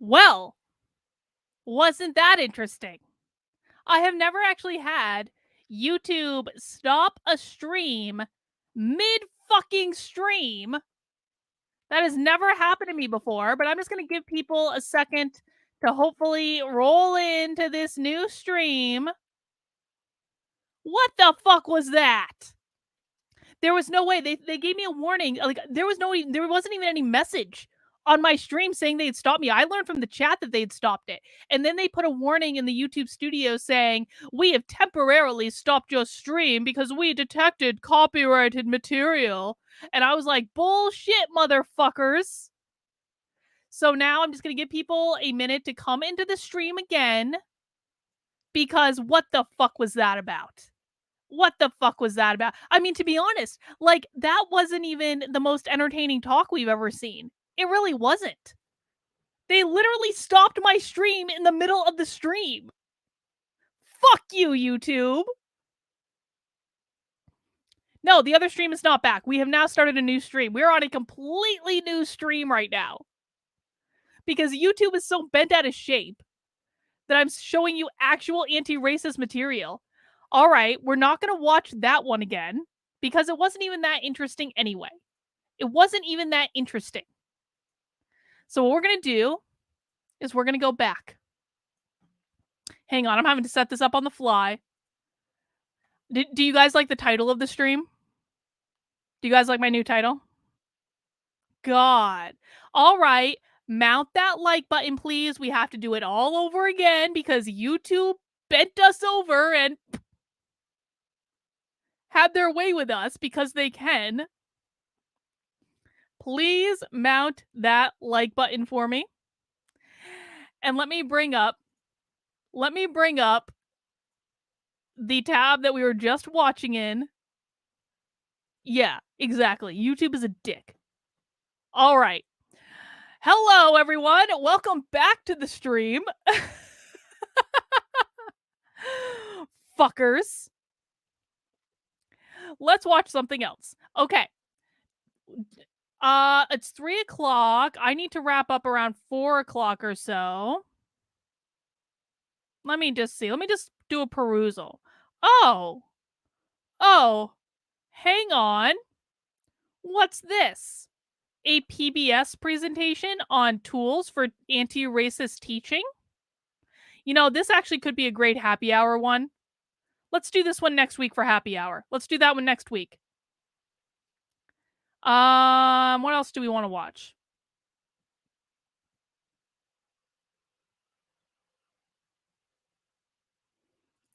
Well, wasn't that interesting? I have never actually had YouTube stop a stream mid-fucking stream. That has never happened to me before, but I'm just going to give people a second to hopefully roll into this new stream. What the fuck was that? There was no way. They gave me a warning. Like there wasn't even any message on my stream saying they'd stopped me. I learned from the chat that they'd stopped it. And then they put a warning in the YouTube studio saying, "We have temporarily stopped your stream because we detected copyrighted material." And I was like, "Bullshit, motherfuckers." So now I'm just going to give people a minute to come into the stream again, because what the fuck was that about? What the fuck was that about? I mean, to be honest, like, that wasn't even the most entertaining talk we've ever seen. It really wasn't. They literally stopped my stream in the middle of the stream. Fuck you, YouTube. No, the other stream is not back. We have now started a new stream. We're on a completely new stream right now. Because YouTube is so bent out of shape that I'm showing you actual anti-racist material. All right, we're not going to watch that one again because it wasn't even that interesting anyway. It wasn't even that interesting. So what we're going to do is we're going to go back. Hang on, I'm having to set this up on the fly. Do you guys like the title of the stream? Do you guys like my new title? God. All right, mount that like button, please. We have to do it all over again because YouTube bent us over and had their way with us because they can. Please mount that like button for me. And let me bring up the tab that we were just watching in. Yeah, exactly. YouTube is a dick. All right. Hello, everyone. Welcome back to the stream. Fuckers. Let's watch something else. Okay. It's 3 o'clock. I need to wrap up around 4 o'clock or so. Let me just see. Let me just do a perusal. Oh, hang on. What's this? A PBS presentation on tools for anti-racist teaching? You know, this actually could be a great happy hour one. Let's do this one next week for happy hour. Let's do that one next week. What else do we want to watch?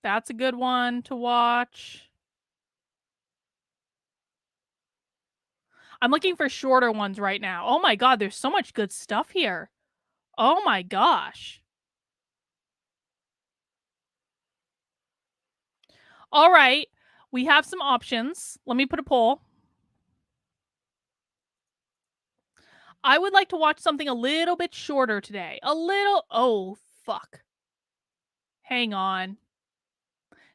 That's a good one to watch. I'm looking for shorter ones right now. Oh my god, there's so much good stuff here. Oh my gosh. All right, we have some options. Let me put a poll. I would like to watch something a little bit shorter today. Oh, fuck. Hang on.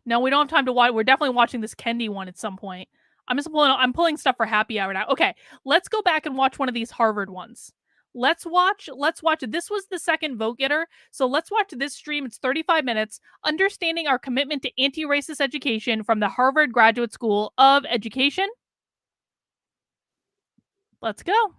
No, we don't have time to watch. We're definitely watching this Kendi one at some point. I'm pulling stuff for happy hour now. Okay, let's go back and watch one of these Harvard ones. Let's watch it. This was the second vote getter. So let's watch this stream. It's 35 minutes. Understanding our commitment to anti-racist education from the Harvard Graduate School of Education. Let's go.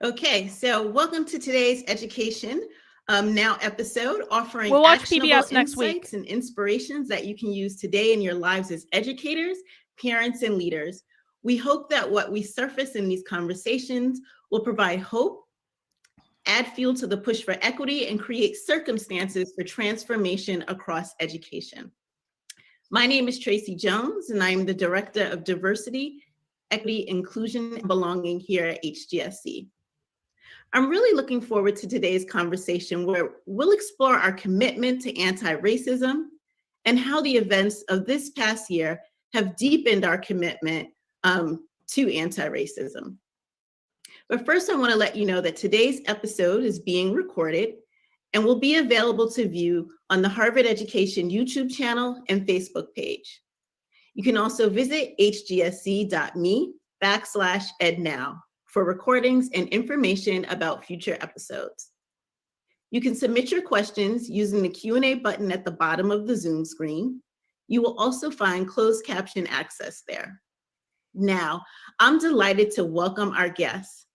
Okay, so welcome to today's Education Now episode, offering We'll watch actionable PBS next week. insights and inspirations that you can use today in your lives as educators, parents, and leaders. We hope that what we surface in these conversations will provide hope, add fuel to the push for equity, and create circumstances for transformation across education. My name is Tracy Jones, and I am the Director of Diversity, Equity, Inclusion, and Belonging here at HGSC. I'm really looking forward to today's conversation where we'll explore our commitment to anti-racism and how the events of this past year have deepened our commitment to anti-racism. But first, I want to let you know that today's episode is being recorded and will be available to view on the Harvard Education YouTube channel and Facebook page. You can also visit hgsc.me/ednow for recordings and information about future episodes. You can submit your questions using the Q&A button at the bottom of the Zoom screen. You will also find closed caption access there. Now, I'm delighted to welcome our guests.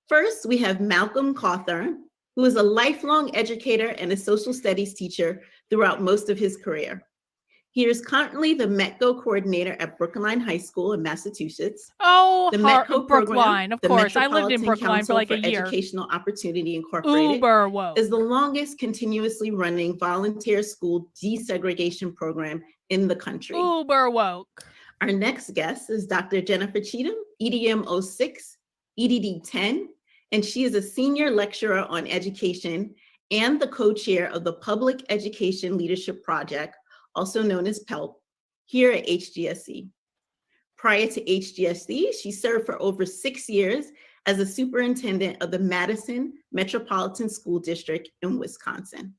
First, we have Malcolm Cawthorn, who is a lifelong educator and a social studies teacher throughout most of his career. He is currently the METCO coordinator at Brookline High School in Massachusetts. Oh, The METCO Brookline, of course. I lived in Metropolitan Brookline Council for like a year. Educational Opportunity Incorporated Uber woke. is the longest continuously running volunteer school desegregation program in the country. Uber woke. Our next guest is Dr. Jennifer Cheatham, EDM 06, EDD 10, and she is a senior lecturer on education and the co-chair of the Public Education Leadership Project, also known as PELP, here at HGSC. Prior to HGSC, she served for over 6 years as a superintendent of the Madison Metropolitan School District in Wisconsin.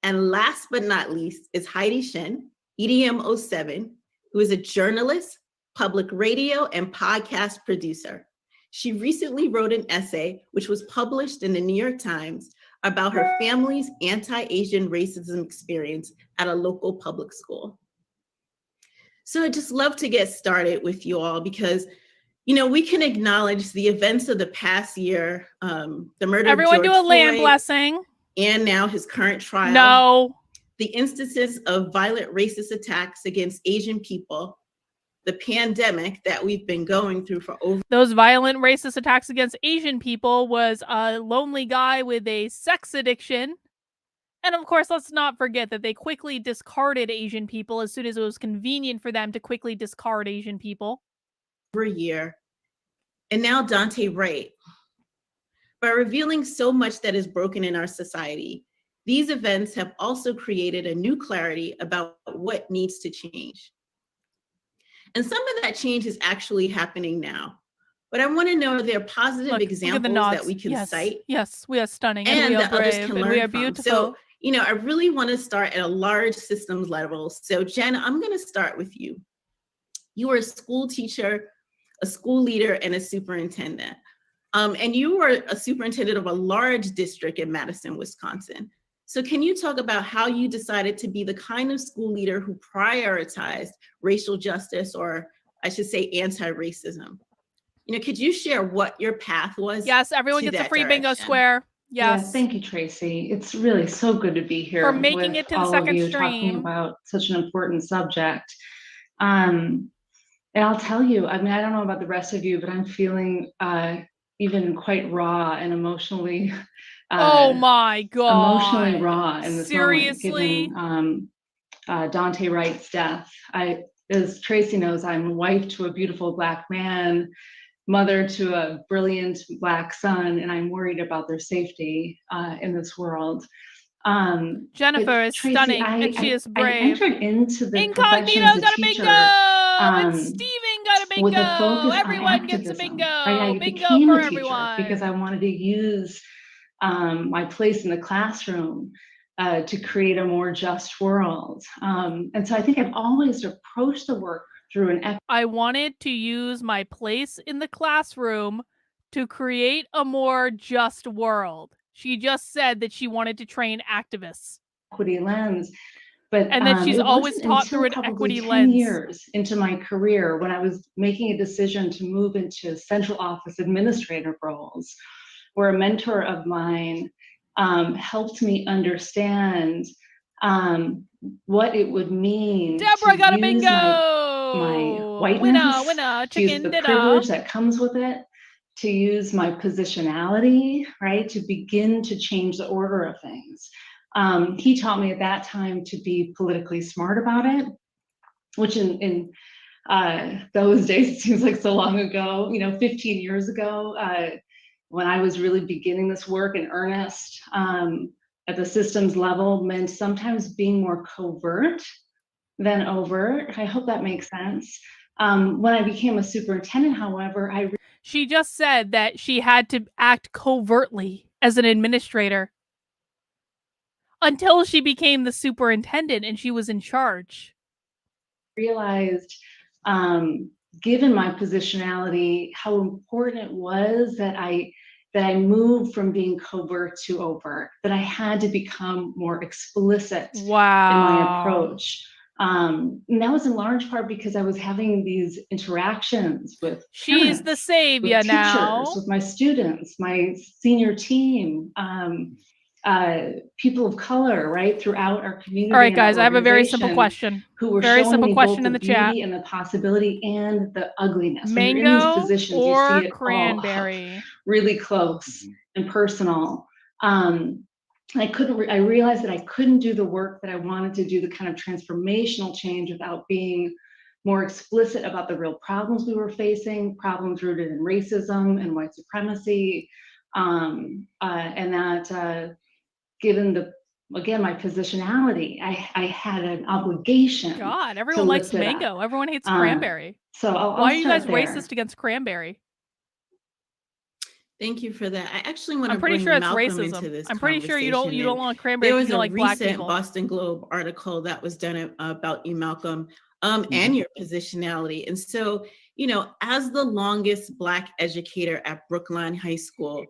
And last but not least is Heidi Shen, EDM 07, who is a journalist, public radio, and podcast producer. She recently wrote an essay, which was published in the New York Times, about her family's anti-Asian racism experience at a local public school. So I'd just love to get started with you all because, you know, we can acknowledge the events of the past year, the murder of George Everyone do a land Floyd, blessing. and now his current trial. No. The instances of violent racist attacks against Asian people, the pandemic that we've been going through for over. Those violent racist attacks against Asian people was a lonely guy with a sex addiction. And of course, let's not forget that they quickly discarded Asian people as soon as it was convenient for them to quickly discard Asian people. For a year. And now Daunte Wright. By revealing so much that is broken in our society, these events have also created a new clarity about what needs to change. And some of that change is actually happening now. But I want to know, are there positive examples that we can cite? Yes, we are stunning. And we are that others brave, can and learn we are from. beautiful. So, you know, I really want to start at a large systems level. So Jen, I'm going to start with you. You are a school teacher, a school leader, and a superintendent. And you were a superintendent of a large district in Madison, Wisconsin. So can you talk about how you decided to be the kind of school leader who prioritized racial justice, or I should say anti-racism? You know, could you share what your path was? Yes, everyone gets a free bingo square. Yes. Yeah, thank you, Tracy. It's really so good to be here for making with it to the all second of you stream. Talking about such an important subject. And I'll tell you, I mean, I don't know about the rest of you, but I'm feeling even quite raw and emotionally. Oh my God. Emotionally raw in this Seriously? moment, given Daunte Wright's death. As Tracy knows, I'm wife to a beautiful Black man, mother to a brilliant Black son, and I'm worried about their safety in this world. Jennifer is Tracy, stunning, and she is brave. I entered into the Incognito profession as a got a teacher, bingo, and Steven got a bingo. with a focus Everyone on gets a activism. bingo. I Bingo became for a teacher everyone. because I wanted to use my place in the classroom to create a more just world. And so I think I've always approached the work through an. I wanted to use my place in the classroom to create a more just world. She just said that she wanted to train activists. Equity lens. But, and that she's always taught through an equity lens. 10 years into my career, when I was making a decision to move into central office administrator roles, where a mentor of mine helped me understand what it would mean Deborah to got a use bingo! my whiteness, winner, to use the privilege that comes with it, to use my positionality, right, to begin to change the order of things. He taught me at that time to be politically smart about it, which in those days, it seems like so long ago, 15 years ago, when I was really beginning this work in earnest at the systems level, meant sometimes being more covert than overt. I hope that makes sense. When I became a superintendent, however, she just said that she had to act covertly as an administrator until she became the superintendent and she was in charge. realized, given my positionality, how important it was that I moved from being covert to overt, that I had to become more explicit in my approach. And that was in large part because I was having these interactions with She's parents, the savior with teachers, now. with my students, my senior team, people of color, right, throughout our community. All right, guys, I have a very simple question. Who were very showing simple me question both in the the chat. beauty and the possibility and the ugliness. When you're in Mango these positions, or you see it cranberry? all really close and personal. I realized that I couldn't do the work that I wanted to do, the kind of transformational change, without being more explicit about the real problems we were facing, problems rooted in racism and white supremacy, and that given again, my positionality, I had an obligation. God, everyone likes mango. Everyone hates cranberry. So why are you guys racist against cranberry? Thank you for that. I actually want to I'm pretty bring sure it's Malcolm racism. into this I'm pretty sure you conversation. don't want cranberry. There was you a like black recent people. Boston Globe article that was done about you, Malcolm, and your positionality. And so, you know, as the longest Black educator at Brookline High School,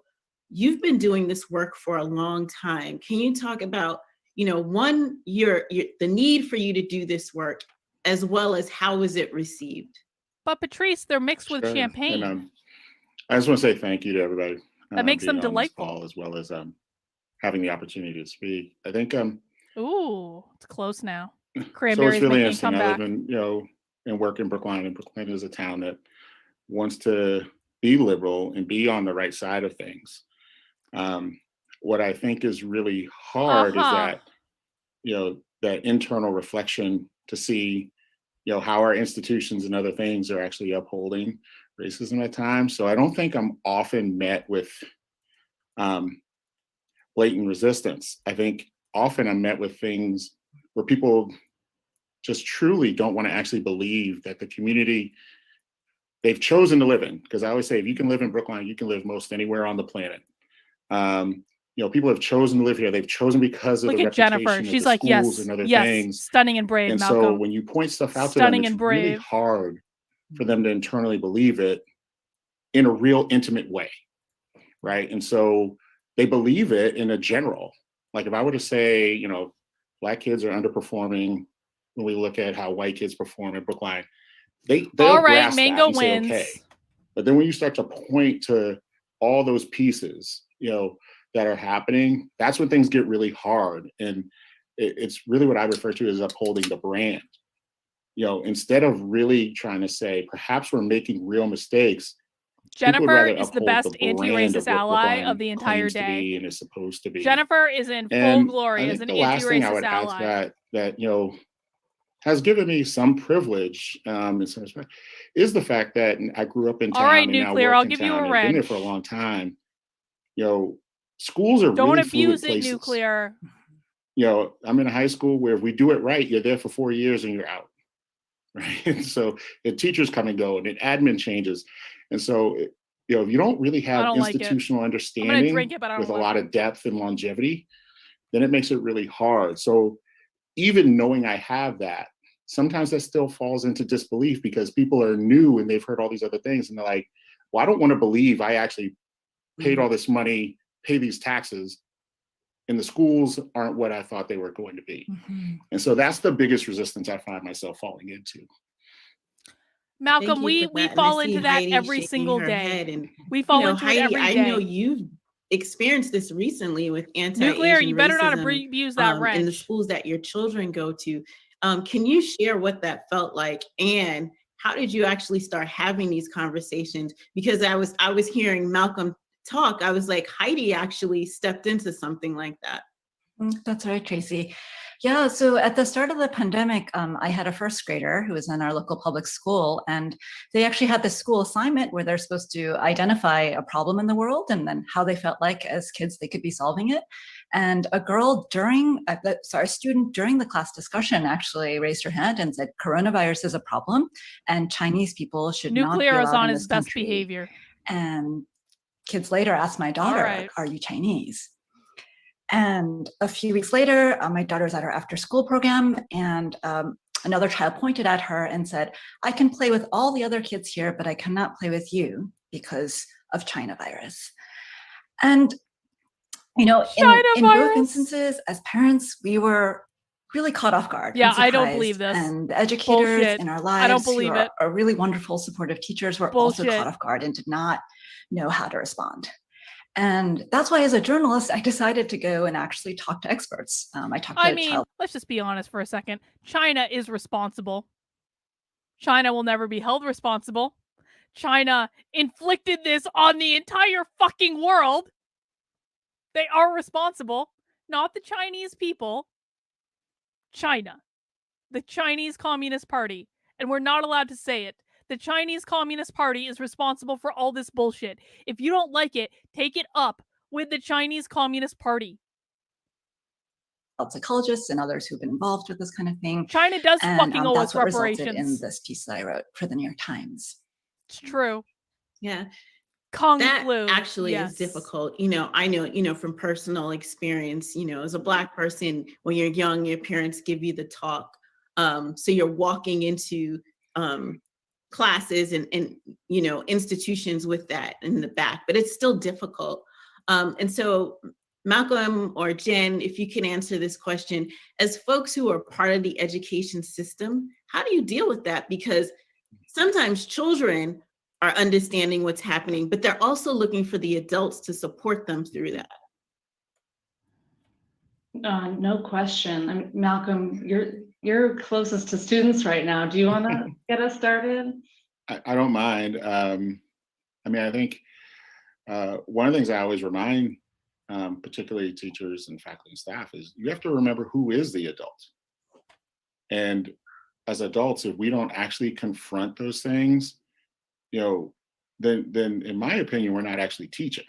you've been doing this work for a long time. Can you talk about, you know, one, the need for you to do this work, as well as how was it received? But Patrice, they're mixed with champagne. And, I just want to say thank you to everybody. That makes them being on this delightful. call, as well as having the opportunity to speak. I think ooh, it's close now. so Cranberry's it's really making a interesting. I comeback. live in, and work in Brookline, and Brookline is a town that wants to be liberal and be on the right side of things. What I think is really hard is that, that internal reflection to see, how our institutions and other things are actually upholding racism at times. So I don't think I'm often met with blatant resistance. I think often I'm met with things where people just truly don't want to actually believe that the community they've chosen to live in. Because I always say, if you can live in Brookline, you can live most anywhere on the planet. People have chosen to live here. They've chosen because of Look the at Jennifer. She's She's like, schools yes, and other yes, things. Stunning and brave, And Malcolm. so when you point stuff out Stunning to them, and it's really brave. hard for them to internally believe it in a real intimate way, right? And so they believe it in a general. Like if I were to say, Black kids are underperforming when we look at how white kids perform at Brookline, they'll all right, grasp Mango that and wins. say, okay. But then when you start to point to all those pieces, that are happening, that's when things get really hard. And it's really what I refer to as upholding the brand. Instead of really trying to say, perhaps we're making real mistakes, Jennifer is the best anti-racist ally of the entire day. And is supposed to be. Jennifer is in full glory as an anti-racist ally. That has given me some privilege in some respect, is the fact that I grew up in town. All right, and Nuclear, now I'll work give in you town a and wrench. been there for a long time. Schools are Don't really abuse fluid it, places. Nuclear. I'm in a high school where if we do it right, you're there for 4 years and you're out. Right. And so and teachers come and go and then admin changes. And so, if you don't really have institutional understanding with a lot of depth and longevity, then it makes it really hard. So even knowing I have that, sometimes that still falls into disbelief because people are new and they've heard all these other things. And they're like, well, I don't want to believe I actually paid all this money, pay these taxes, and the schools aren't what I thought they were going to be. And so that's the biggest resistance I find myself falling into. Malcolm, we fall into that every single day. And, we fall into it every day. I know you've experienced this recently with anti-Asian Nuclear, you better not racism, abuse that wrench. in the schools that your children go to. Can you share what that felt like, and how did you actually start having these conversations? Because I was hearing Malcolm talk, I was like, Heidi actually stepped into something like that. That's right, Tracy. Yeah, so at the start of the pandemic, I had a first grader who was in our local public school, and they actually had this school assignment where they're supposed to identify a problem in the world and then how they felt like as kids they could be solving it. And a student during the class discussion actually raised her hand and said, coronavirus is a problem and Chinese people should not be allowed on in his this best country. Behavior. And kids later asked my daughter, are you Chinese? And a few weeks later, my daughter's at her after school program, and another child pointed at her and said, "I can play with all the other kids here, but I cannot play with you because of China virus." And, in both virus. instances, as parents, we were really caught off guard. Yeah, and I don't surprised. believe this. And the educators Bullshit. in our I don't lives, who believe are, it. are really wonderful, supportive teachers, were also Bullshit. caught off guard and did not know how to respond. And that's why, as a journalist, I decided to go and actually talk to experts. I talked to child. Let's just be honest for a second. China is responsible. China will never be held responsible. China inflicted this on the entire fucking world. They are responsible, not the Chinese people. China, the Chinese Communist Party, and we're not allowed to say it. The Chinese Communist Party is responsible for all this bullshit. If you don't like it, take it up with the Chinese Communist Party. Psychologists and others who've been involved with this kind of thing. China does fucking owe us that's what resulted reparations. in this piece that I wrote for the New York Times. It's true. Yeah. Kung That flu. actually Yes. is difficult. I know, from personal experience, as a Black person, when you're young, your parents give you the talk. So you're walking into classes and institutions with that in the back, but it's still difficult. And so Malcolm or Jen, if you can answer this question, as folks who are part of the education system, how do you deal with that? Because sometimes children are understanding what's happening, but they're also looking for the adults to support them through that. No question. Malcolm, you're closest to students right now. Do you want to get us started? I don't mind. I think one of the things I always remind, particularly teachers and faculty and staff, is you have to remember who is the adult. And as adults, if we don't actually confront those things, then in my opinion, we're not actually teaching.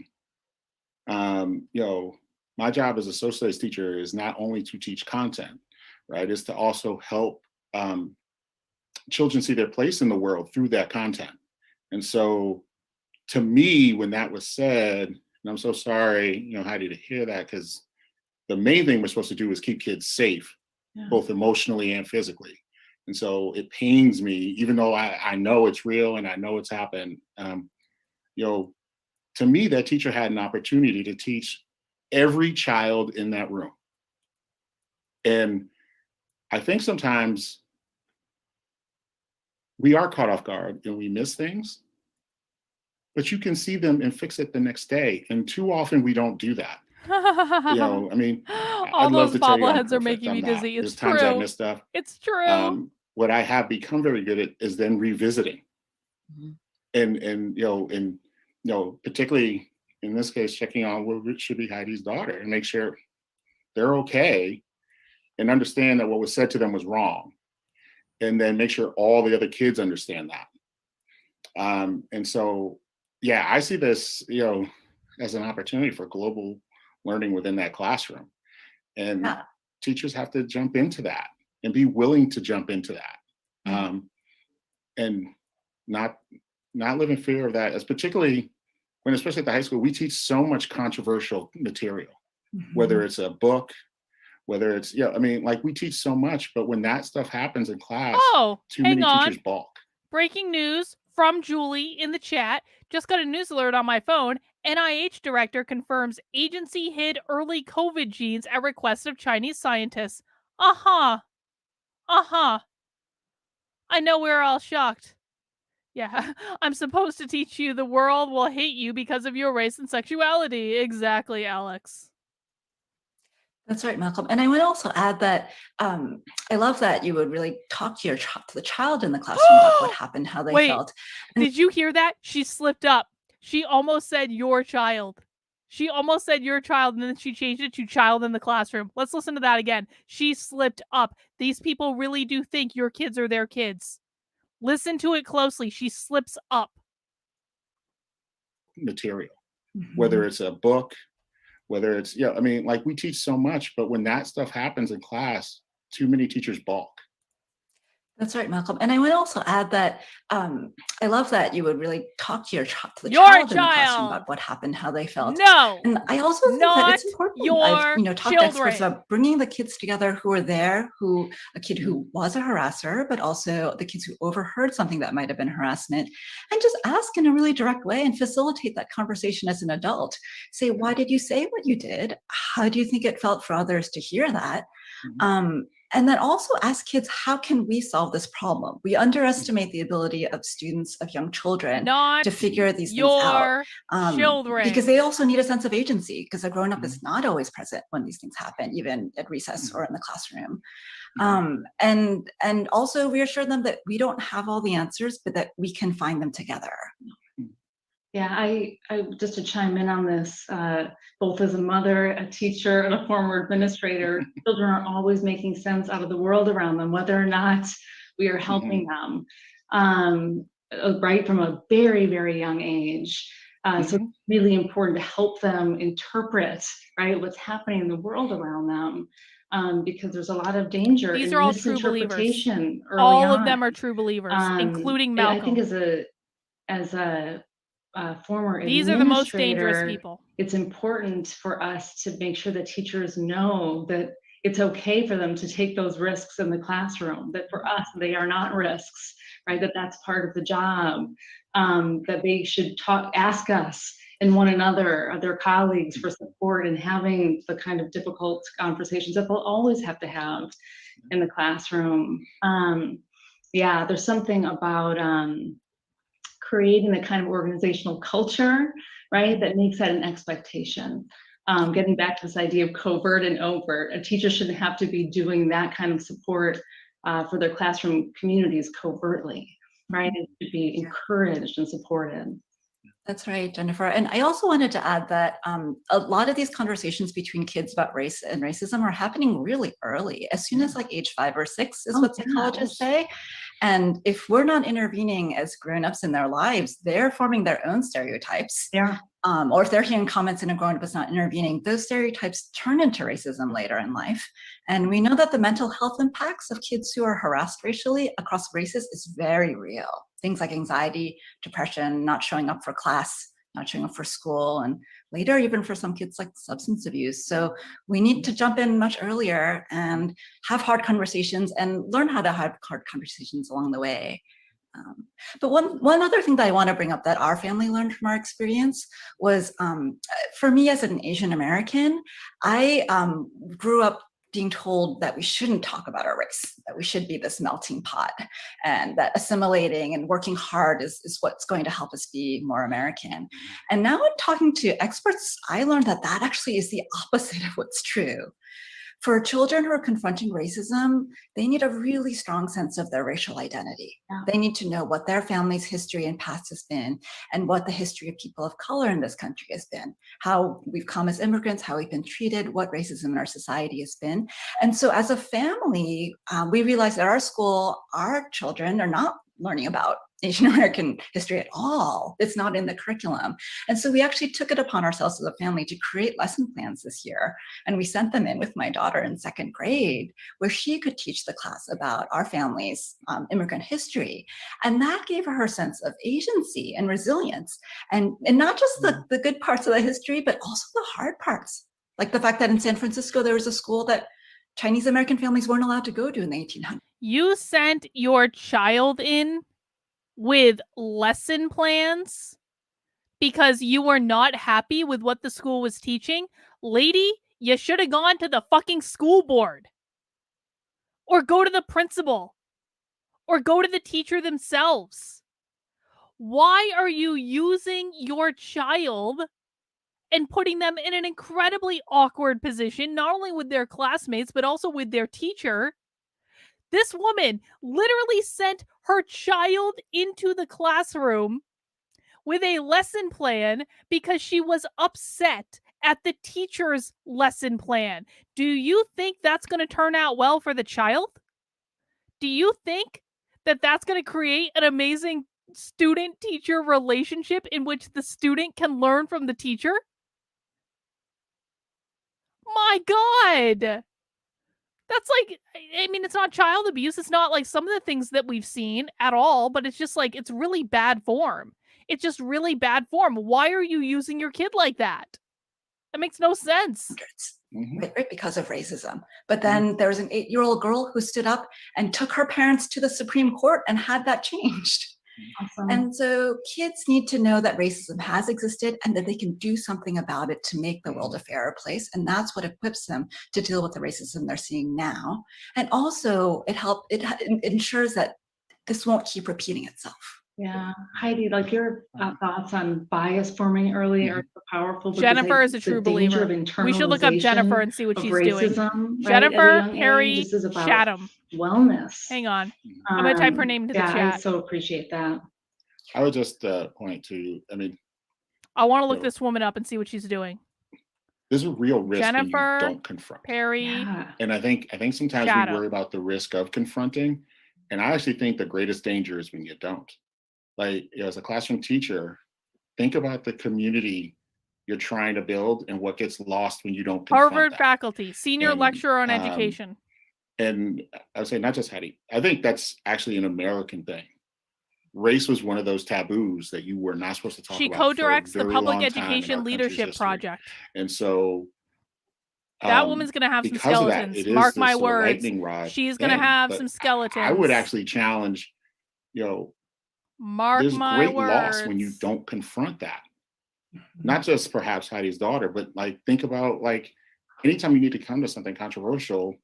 My job as a social studies teacher is not only to teach content, right? It's to also help children see their place in the world through that content. And so to me, when that was said, and I'm so sorry, Heidi, to hear that, because the main thing we're supposed to do is keep kids safe, both emotionally and physically. And so it pains me, even though I know it's real and I know it's happened. To me, that teacher had an opportunity to teach every child in that room. And I think sometimes we are caught off guard and we miss things, but you can see them and fix it the next day. And too often we don't do that. All I'd those love to tell you I'm bobbleheads are perfect. making me I'm not. dizzy. It's There's times I true. miss stuff. It's true. What I have become very good at is then revisiting, and particularly in this case, checking on what should be Heidi's daughter and make sure they're okay, and understand that what was said to them was wrong, and then make sure all the other kids understand that. And so, I see this, as an opportunity for global learning within that classroom, and teachers have to jump into that and be willing to jump into that, and not live in fear of that. As particularly when, especially at the high school, we teach so much controversial material, whether it's a book, whether it's we teach so much, but when that stuff happens in class, too many teachers balk. Breaking news from Julie in the chat. Just got a news alert on my phone. NIH director confirms agency hid early COVID genes at request of Chinese scientists. I know we're all shocked. Yeah, I'm supposed to teach you the world will hate you because of your race and sexuality. Exactly, Alex. That's right, Malcolm. And I would also add that I love that you would really talk to the child in the classroom about what happened, how they felt. Did you hear that? She slipped up. She almost said your child. She almost said your child, and then she changed it to child in the classroom. Let's listen to that again. She slipped up. These people really do think your kids are their kids. Listen to it closely. She slips up. Material, whether it's a book, whether it's, we teach so much, but when that stuff happens in class, too many teachers balk. That's right, Malcolm. And I would also add that I love that you would really talk to Your child in the classroom child. about what happened, how they felt. No, And I also think that it's not important. I've your talked to experts children. about bringing the kids together who were there, a kid who was a harasser, but also the kids who overheard something that might have been harassment, and just ask in a really direct way and facilitate that conversation as an adult. Say, why did you say what you did? How do you think it felt for others to hear that? And then also ask kids, how can we solve this problem? We underestimate the ability of students, of young children, Not to figure these things your out. children. Because they also need a sense of agency, because a grown-up is not always present when these things happen, even at recess or in the classroom. And also reassure them that we don't have all the answers, but that we can find them together. Yeah, I just to chime in on this, both as a mother, a teacher, and a former administrator, children are always making sense out of the world around them, whether or not we are helping them, right from a very, very young age. So it's really important to help them interpret, right, what's happening in the world around them, because there's a lot of danger These in are all true believers. misinterpretation early All on. of them are true believers, including And Malcolm. I think as a former These are the most dangerous administrator, people. it's important for us to make sure that teachers know that it's okay for them to take those risks in the classroom, that for us, they are not risks, right? That that's part of the job, that they should ask us and one another, their colleagues, for support in having the kind of difficult conversations that they'll always have to have in the classroom. Yeah, there's something about creating the kind of organizational culture, right, that makes that an expectation. Getting back to this idea of covert and overt, a teacher shouldn't have to be doing that kind of support for their classroom communities covertly, right? It should be encouraged and supported. That's right, Jennifer. And I also wanted to add that a lot of these conversations between kids about race and racism are happening really early, as soon as like age 5 or 6 is what psychologists say. And if we're not intervening as grown-ups in their lives, they're forming their own stereotypes. Yeah. Or if they're hearing comments and a grown-up is not intervening, those stereotypes turn into racism later in life. And we know that the mental health impacts of kids who are harassed racially across races is very real. Things like anxiety, depression, not showing up for class, not showing up for school, and later even for some kids like substance abuse. So we need to jump in much earlier and have hard conversations and learn how to have hard conversations along the way. But one other thing that I want to bring up that our family learned from our experience was, for me as an Asian American, I grew up being told that we shouldn't talk about our race, that we should be this melting pot, and that assimilating and working hard is what's going to help us be more American. And now in talking to experts, I learned that that actually is the opposite of what's true. For children who are confronting racism, they need a really strong sense of their racial identity. Yeah. They need to know what their family's history and past has been, and what the history of people of color in this country has been, how we've come as immigrants, how we've been treated, what racism in our society has been. And so as a family, we realized at our school, our children are not learning about Asian American history at all. It's not in the curriculum. And so we actually took it upon ourselves as a family to create lesson plans this year. And we sent them in with my daughter in 2nd grade, where she could teach the class about our family's immigrant history. And that gave her her sense of agency and resilience. And not just the good parts of the history, but also the hard parts. Like the fact that in San Francisco, there was a school that Chinese American families weren't allowed to go to in the 1800s. You sent your child in with lesson plans because you were not happy with what the school was teaching? Lady, you should have gone to the fucking school board. Or go to the principal. Or go to the teacher themselves. Why are you using your child and putting them in an incredibly awkward position, not only with their classmates, but also with their teacher? This woman literally sent her child into the classroom with a lesson plan because she was upset at the teacher's lesson plan. Do you think that's going to turn out well for the child? Do you think that that's going to create an amazing student-teacher relationship in which the student can learn from the teacher? My God! That's like, I mean, it's not child abuse. It's not like some of the things that we've seen at all, but it's just like, it's really bad form. It's just really bad form. Why are you using your kid like that? That makes no sense. Right, because of racism. But then there was an 8-year-old girl who stood up and took her parents to the Supreme Court and had that changed. Awesome. And so kids need to know that racism has existed and that they can do something about it to make the world a fairer place. And that's what equips them to deal with the racism they're seeing now. And also it ensures that this won't keep repeating itself. Yeah, Heidi, like your thoughts on bias forming early are so powerful. because Jennifer is a the true danger believer. of We should look up Jennifer internalization and see what of she's doing. racism, right, at a Jennifer young Perry age. This is about Chatham. wellness. Hang on. I'm going to type her name into the Yeah, I chat. so appreciate that. I would just point to, I mean, I want to look this woman up and see what she's doing. there's a real risk Jennifer when you don't confront. Perry. Yeah. And I think sometimes Chatham. we worry about the risk of confronting. And I actually think the greatest danger is when you don't. Like, you know, as a classroom teacher, think about the community you're trying to build and what gets lost when you don't confront Harvard that. faculty, senior And, lecturer on education. And I would say not just Heidi. I think that's actually an American thing. Race was one of those taboos that you were not supposed to talk She about. co-directs for a the very Public long time in our Education country's Leadership history. Project. And so That woman's going to have some because of that, skeletons. it is Mark this my sort of words. lightning rod She's going to thing. have But some skeletons. I would actually challenge, you know, Mark there's my great words. loss when you don't confront that. Not just perhaps Heidi's daughter, but like think about like anytime you need to come to something controversial,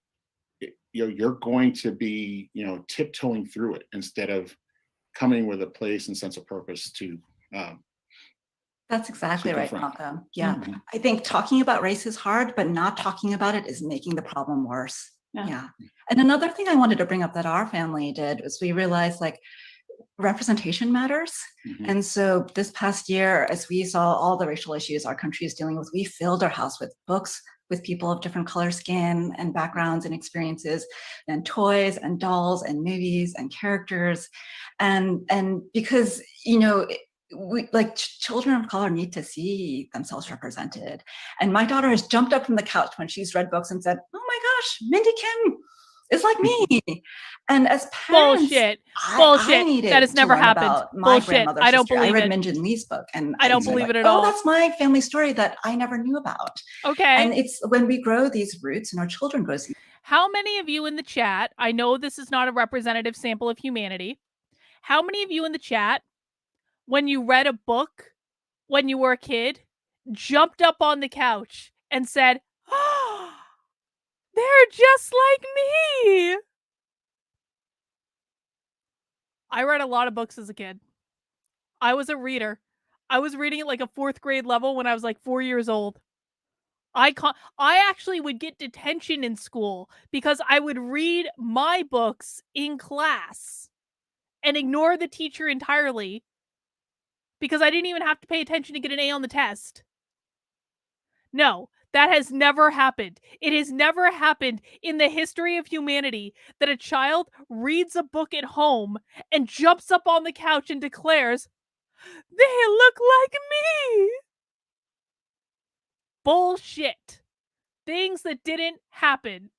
you know, you're going to be, you know, tiptoeing through it instead of coming with a place and sense of purpose to That's exactly right, confront. Malcolm. Yeah. I think talking about race is hard, but not talking about it is making the problem worse. Yeah. And another thing I wanted to bring up that our family did was we realized like representation matters. And so this past year, as we saw all the racial issues our country is dealing with, we filled our house with books with people of different color, skin, and backgrounds and experiences, and toys and dolls and movies and characters. And because, you know, we like children of color need to see themselves represented. And my daughter has jumped up from the couch when she's read books and said, "Oh my gosh, Mindy Kim is like me." And as parents, Bullshit. I Bullshit. needed That has to never learn happened. about my Bullshit. grandmother's I don't history. I believe read it. Minjin Lee's book, and I don't said, believe like, it at oh, all. that's my family story that I never knew about. Okay. And it's when we grow these roots and our children grow. How many of you in the chat, I know this is not a representative sample of humanity, how many of you in the chat, when you read a book when you were a kid, jumped up on the couch and said, "Oh, they're just like me"? I read a lot of books as a kid. I was a reader. I was reading at like a 4th grade level when I was like 4 years old. I actually would get detention in school because I would read my books in class and ignore the teacher entirely because I didn't even have to pay attention to get an A on the test. No, that has never happened. It has never happened in the history of humanity that a child reads a book at home and jumps up on the couch and declares, "They look like me." Bullshit. Things that didn't happen.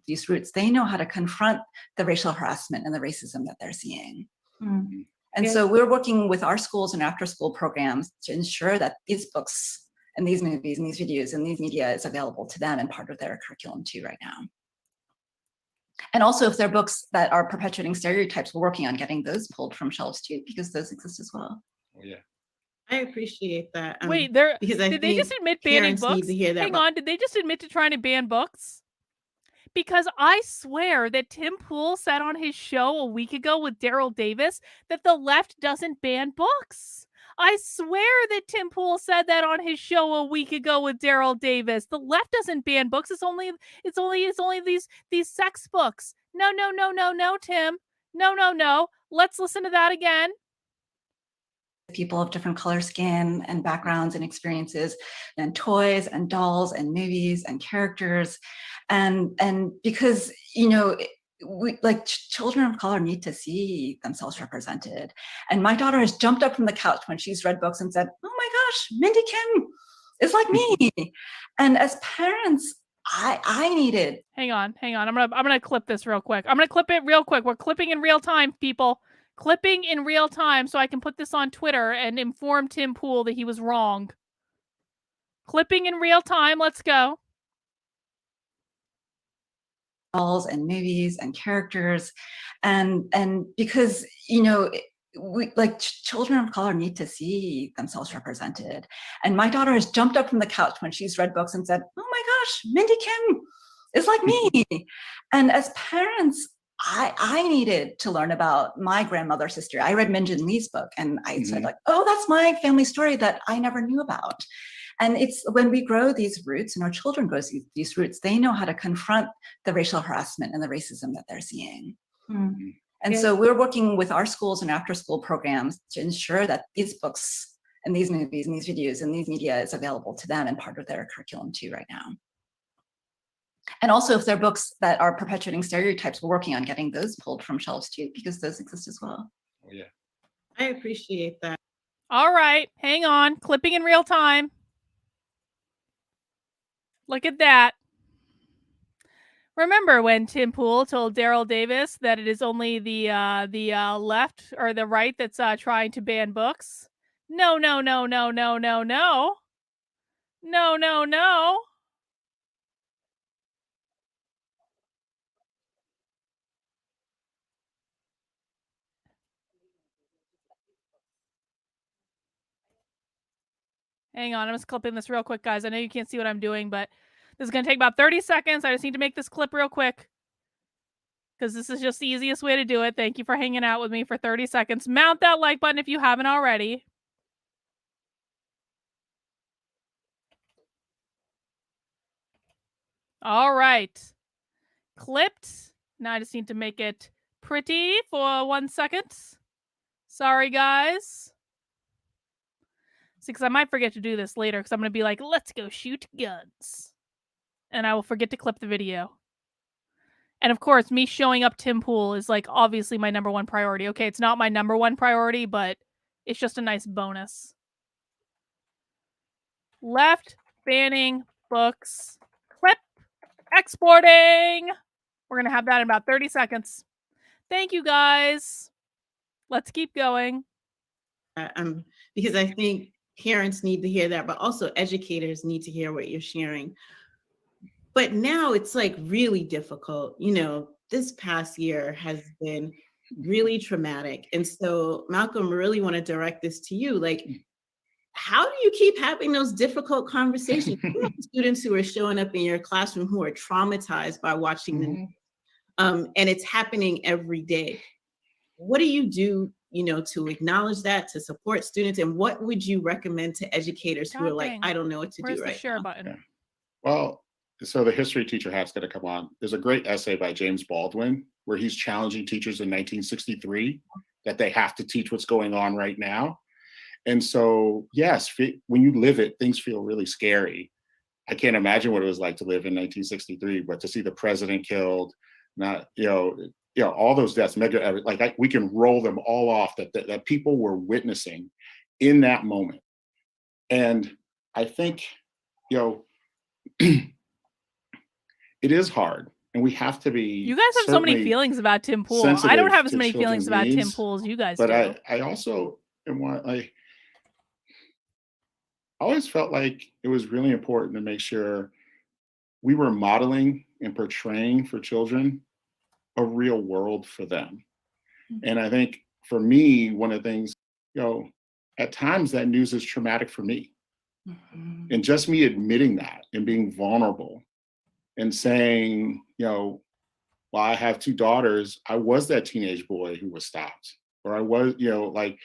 These roots, they know how to confront the racial harassment and the racism that they're seeing. And so we're working with our schools and after school programs to ensure that these books and these movies and these videos and these media is available to them and part of their curriculum too right now. And also if there are books that are perpetuating stereotypes, we're working on getting those pulled from shelves too, because those exist as well. Oh, yeah. I appreciate that. Wait, because I did they just think admit banning parents need books? to hear that. Hang on, did they just admit to trying to ban books? Because I swear that Tim Pool said on his show a week ago with Daryl Davis that the left doesn't ban books. I swear that Tim Pool said that on his show a week ago with Daryl Davis. The left doesn't ban books. It's only these sex books. No, Tim. No. Let's listen to that again. People of different color, skin, and backgrounds and experiences, and toys and dolls and movies and characters. And because, you know, we like children of color need to see themselves represented. And my daughter has jumped up from the couch when she's read books and said, "Oh my gosh, Mindy Kim is like me. And as parents, I needed. Hang on. I'm gonna clip this real quick. I'm gonna clip it real quick. We're clipping in real time, people. Clipping in real time so I can put this on Twitter and inform Tim Pool that he was wrong. Clipping in real time. Let's go. And movies and characters, and because, you know, we, like, children of color need to see themselves represented. And my daughter has jumped up from the couch when she's read books and said, "Oh my gosh, Mindy Kim is like me." And as parents, I needed to learn about my grandmother's history. I read Min Jin Lee's book, and I said, like, oh, that's my family story that I never knew about. And it's when we grow these roots and our children grow these roots, they know how to confront the racial harassment and the racism that they're seeing. And so we're working with our schools and after school programs to ensure that these books and these movies and these videos and these media is available to them and part of their curriculum too right now. And also if there are books that are perpetuating stereotypes, we're working on getting those pulled from shelves too, because those exist as well. Oh, yeah. I appreciate that. All right, hang on. Clipping in real time. Look at that. Remember when Tim Pool told Daryl Davis that it is only the left or the right that's trying to ban books? No. Hang on, I'm just clipping this real quick, guys. I know you can't see what I'm doing, but this is going to take about 30 seconds. I just need to make this clip real quick because this is just the easiest way to do it. Thank you for hanging out with me for 30 seconds. Mount that like button if you haven't already. All right. Clipped. Now I just need to make it pretty for 1 second. Sorry, guys. See, because I might forget to do this later because I'm going to be like, let's go shoot guns. And I will forget to clip the video. And of course, me showing up Tim Pool is like obviously my number one priority. Okay, it's not my number one priority, but it's just a nice bonus. Left banning books. Clip. Exporting. We're going to have that in about 30 seconds. Thank you, guys. Let's keep going. Because I think parents need to hear that, but also educators need to hear what you're sharing. But now it's like really difficult. You know, this past year has been really traumatic. And so Malcolm, really want to direct this to you. Like, how do you keep having those difficult conversations? You have students who are showing up in your classroom who are traumatized by watching them. And it's happening every day. What do you do, you know, to acknowledge that, to support students? And what would you recommend to educators who are like, I don't know what to do right now? Where's the share button? Yeah. Well, so the history teacher has to come on. There's a great essay by James Baldwin where he's challenging teachers in 1963 that they have to teach what's going on right now. And so, yes, when you live it, things feel really scary. I can't imagine what it was like to live in 1963, but to see the president killed, not, you know, all those deaths, we can roll them all off that people were witnessing in that moment. And I think, you know, it is hard, and we have to be. You guys have so many feelings about Tim Pool. I don't have as many feelings about Tim Pool as you guys do. But I also I always felt like it was really important to make sure we were modeling and portraying for children a real world for them. And I think for me, one of the things, you know, at times that news is traumatic for me. And just me admitting that and being vulnerable and saying, you know, well, I have two daughters, I was that teenage boy who was stopped, or I was, you know, like,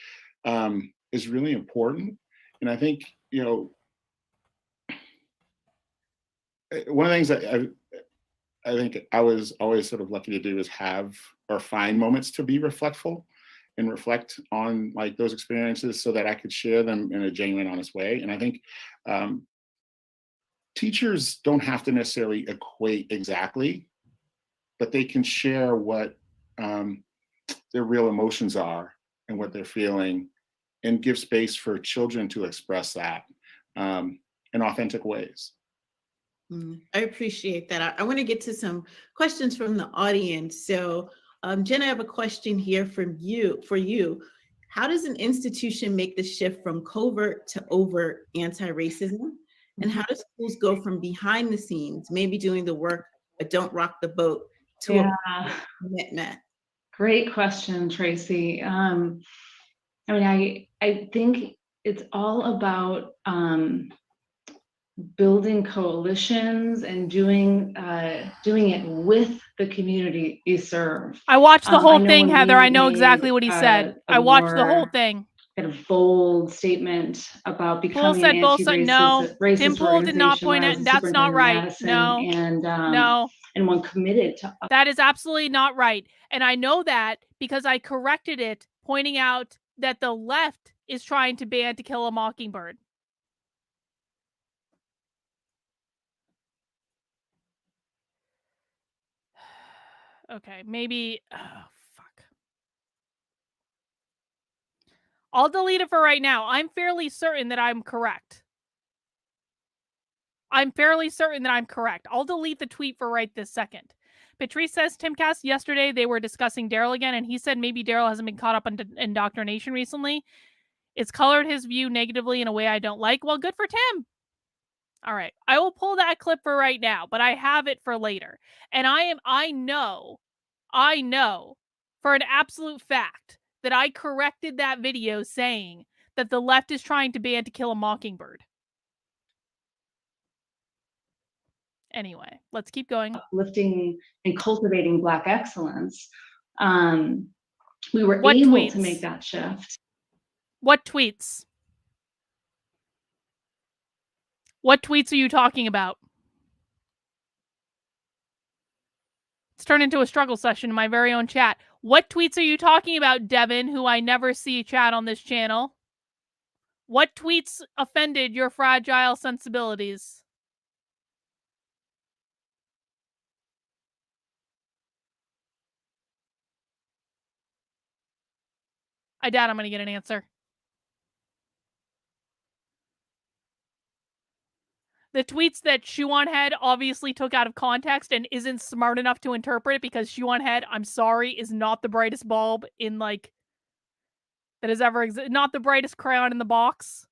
is really important. And I think, you know, one of the things that I think I was always sort of lucky to do is have or find moments to be reflectful and reflect on like those experiences so that I could share them in a genuine, honest way. And I think teachers don't have to necessarily equate exactly, but they can share what their real emotions are and what they're feeling, and give space for children to express that. in authentic ways. I appreciate that. I want to get to some questions from the audience. So, Jen, I have a question here for you. How does an institution make the shift from covert to overt anti-racism? And how do schools go from behind the scenes, maybe doing the work, but don't rock the boat, to a commitment? Great question, Tracy. I think it's all about building coalitions and doing it with the community you serve. I watched the whole thing, Heather. I know exactly what he said. I watched the whole thing. Kind of bold statement about becoming an both said no. racist Tim Pool did not point out, that's not right. No, and one committed to. That is absolutely not right. And I know that because I corrected it, pointing out that the left is trying to ban To Kill a Mockingbird. Okay, maybe, oh, fuck. I'll delete it for right now. I'm fairly certain that I'm correct. I'll delete the tweet for right this second. Patrice says, Timcast, yesterday they were discussing Daryl again, and he said maybe Daryl hasn't been caught up on indoctrination recently. It's colored his view negatively in a way I don't like. Well, good for Tim. All right. I will pull that clip for right now, but I have it for later. And I know for an absolute fact that I corrected that video saying that the left is trying to ban To Kill a Mockingbird. Anyway, let's keep going. Uplifting and cultivating Black excellence. We were What able tweets? to make that shift. What tweets? What tweets are you talking about? It's turned into a struggle session in my very own chat. What tweets are you talking about, Devin, who I never see chat on this channel? What tweets offended your fragile sensibilities? I doubt I'm going to get an answer. The tweets that Shoe Head obviously took out of context and isn't smart enough to interpret it, because Shoe Head, I'm sorry, is not the brightest bulb in, like, that has ever existed. Not the brightest crayon in the box.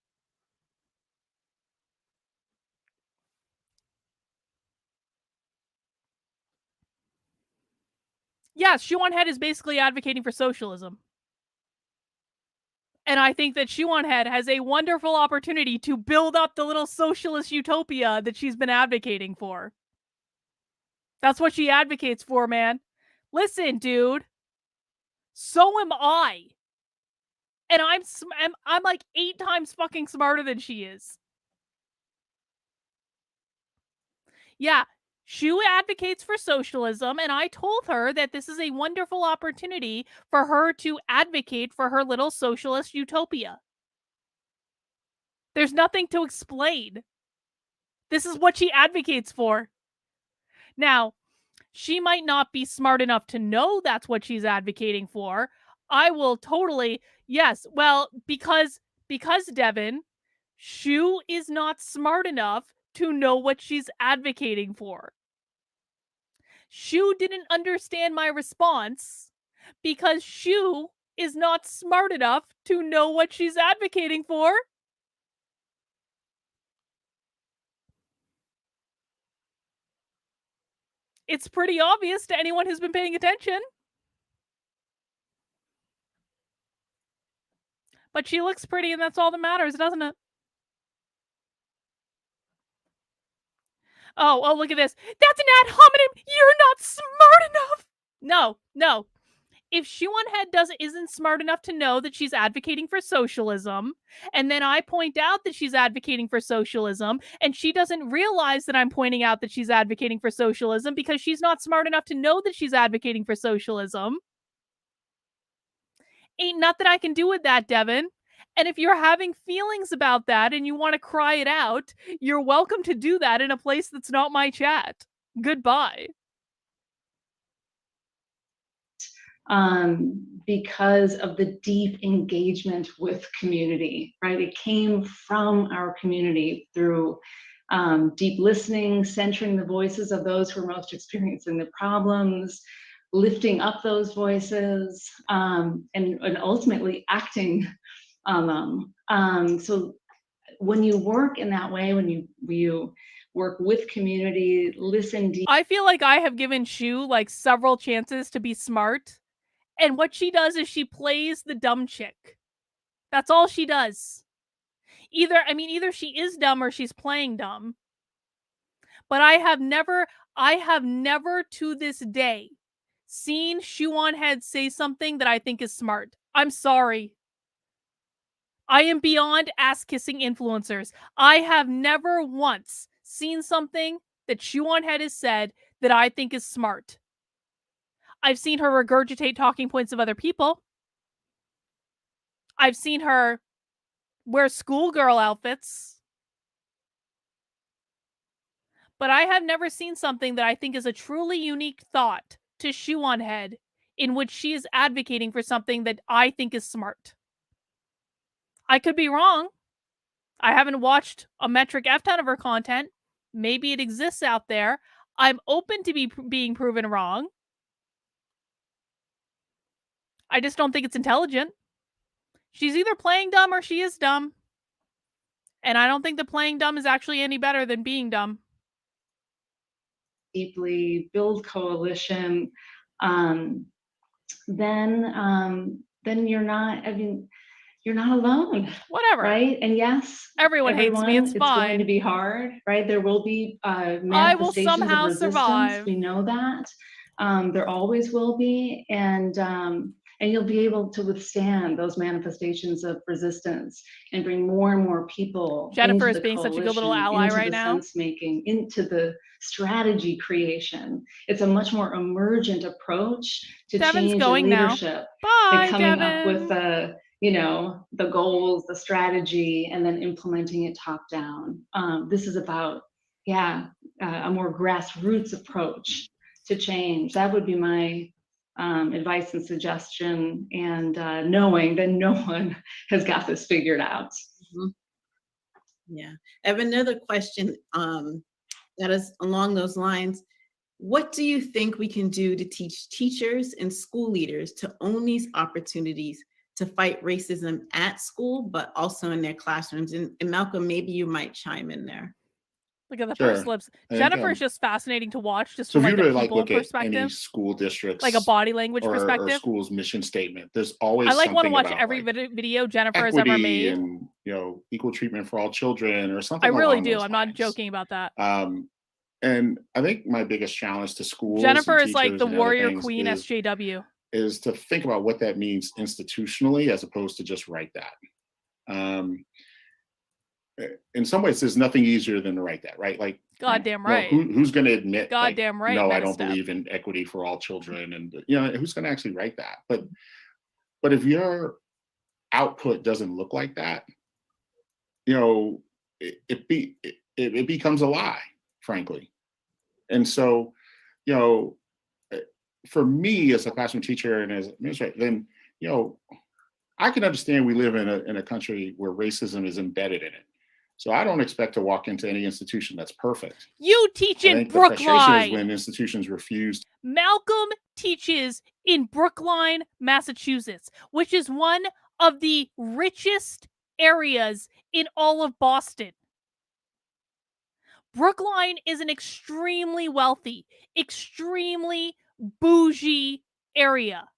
Yes, Shoe Head is basically advocating for socialism. And I think that Shoe Head has a wonderful opportunity to build up the little socialist utopia that she's been advocating for. That's what she advocates for, man. Listen, dude. So am I. And I'm like 8 times fucking smarter than she is. Yeah, Shu advocates for socialism, and I told her that this is a wonderful opportunity for her to advocate for her little socialist utopia. There's nothing to explain. This is what she advocates for. Now, she might not be smart enough to know that's what she's advocating for. I will totally, yes, well, because Devin, Shu is not smart enough to know what she's advocating for. Shu didn't understand my response because Shu is not smart enough to know what she's advocating for. It's pretty obvious to anyone who's been paying attention. But she looks pretty, and that's all that matters, doesn't it? Oh, look at this. That's an ad hominem. You're not smart enough. No. If Head isn't smart enough to know that she's advocating for socialism, and then I point out that she's advocating for socialism, and she doesn't realize that I'm pointing out that she's advocating for socialism because she's not smart enough to know that she's advocating for socialism, ain't nothing I can do with that, Devin. And if you're having feelings about that and you want to cry it out, you're welcome to do that in a place that's not my chat. Goodbye. because of the deep engagement with community, right? It came from our community through deep listening, centering the voices of those who are most experiencing the problems, lifting up those voices, and ultimately acting on them. So when you work in that way, when you work with community, listen deep. I feel like I have given Shu like several chances to be smart. And what she does is she plays the dumb chick. That's all she does. Either she is dumb or she's playing dumb. But I have never to this day seen Shu on Head say something that I think is smart. I'm sorry. I am beyond ass-kissing influencers. I have never once seen something that Shu on Head has said that I think is smart. I've seen her regurgitate talking points of other people. I've seen her wear schoolgirl outfits. But I have never seen something that I think is a truly unique thought to Shu on Head in which she is advocating for something that I think is smart. I could be wrong. I haven't watched a metric F ton of her content. Maybe it exists out there. I'm open to being proven wrong. I just don't think it's intelligent. She's either playing dumb or she is dumb. And I don't think that playing dumb is actually any better than being dumb. Deeply, build coalition, then you're not, you're not alone. Whatever. Right? And yes, everyone hates me. It's fine. going to be hard, right? There will be manifestations I will somehow of resistance. survive. We know that. There always will be. And you'll be able to withstand those manifestations of resistance and bring more and more people. Jennifer into is the being such a good little ally into right the now. Sense making, into the strategy creation. It's a much more emergent approach to Devin's change going in now. leadership. Bye, And coming Devin. up with the goals, the strategy, and then implementing it top down. This is about, a more grassroots approach to change. That would be my advice and suggestion, and knowing that no one has got this figured out. Mm-hmm. Yeah, I have another question that is along those lines. What do you think we can do to teach teachers and school leaders to own these opportunities to fight racism at school, but also in their classrooms? And Malcolm, maybe you might chime in there. Look at the first lips. Jennifer is just fascinating to watch, just from like a people perspective. Any school districts, like a body language perspective, or school's mission statement. There's always I want to watch every video Jennifer has ever made, and equal treatment for all children, or something. I really do. I'm not joking about that. And I think my biggest challenge to schools, Jennifer is like the warrior queen SJW, is to think about what that means institutionally as opposed to just write that. In some ways, there's nothing easier than to write that, right? Like, goddamn right. Who's going to admit, goddamn right? No, I don't believe in equity for all children, and who's going to actually write that? But if your output doesn't look like that, it becomes a lie, frankly. And so, for me as a classroom teacher and as administrator, then I can understand we live in a country where racism is embedded in it. So I don't expect to walk into any institution that's perfect. You teach in Brookline. The frustration is when institutions refuse. Malcolm teaches in Brookline, Massachusetts, which is one of the richest areas in all of Boston. Brookline is an extremely wealthy, extremely bougie area.